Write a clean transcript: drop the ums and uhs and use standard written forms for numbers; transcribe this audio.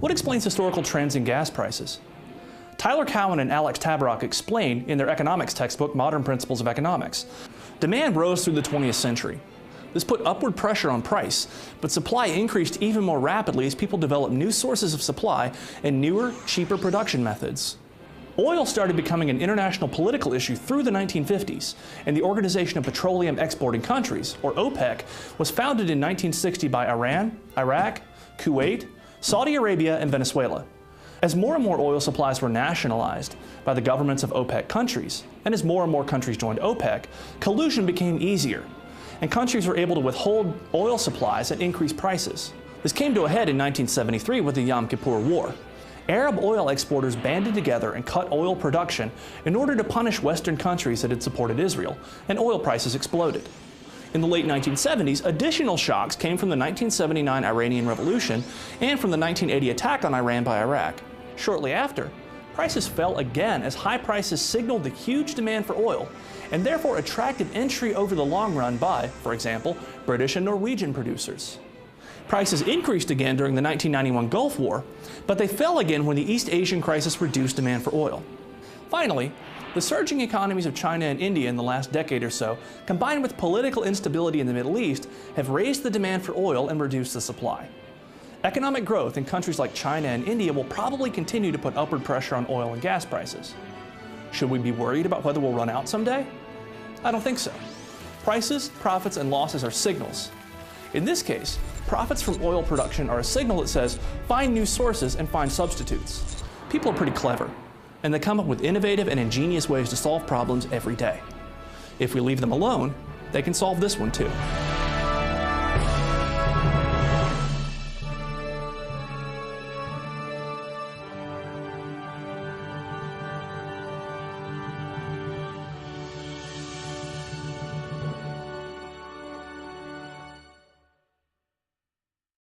What explains historical trends in gas prices? Tyler Cowen and Alex Tabarrok explain in their economics textbook, Modern Principles of Economics. Demand rose through the 20th century. This put upward pressure on price, but supply increased even more rapidly as people developed new sources of supply and newer, cheaper production methods. Oil started becoming an international political issue through the 1950s, and the Organization of Petroleum Exporting Countries, or OPEC, was founded in 1960 by Iran, Iraq, Kuwait, Saudi Arabia, and Venezuela. As more and more oil supplies were nationalized by the governments of OPEC countries, and as more and more countries joined OPEC, collusion became easier, and countries were able to withhold oil supplies and increase prices. This came to a head in 1973 with the Yom Kippur War. Arab oil exporters banded together and cut oil production in order to punish Western countries that had supported Israel, and oil prices exploded. In the late 1970s, additional shocks came from the 1979 Iranian Revolution and from the 1980 attack on Iran by Iraq. Shortly after, prices fell again as high prices signaled the huge demand for oil and therefore attracted entry over the long run by, for example, British and Norwegian producers. Prices increased again during the 1991 Gulf War, but they fell again when the East Asian crisis reduced demand for oil. Finally, the surging economies of China and India in the last decade or so, combined with political instability in the Middle East, have raised the demand for oil and reduced the supply. Economic growth in countries like China and India will probably continue to put upward pressure on oil and gas prices. Should we be worried about whether we'll run out someday? I don't think so. Prices, profits, and losses are signals. In this case, profits from oil production are a signal that says, find new sources and find substitutes. People are pretty clever, and they come up with innovative and ingenious ways to solve problems every day. If we leave them alone, they can solve this one too.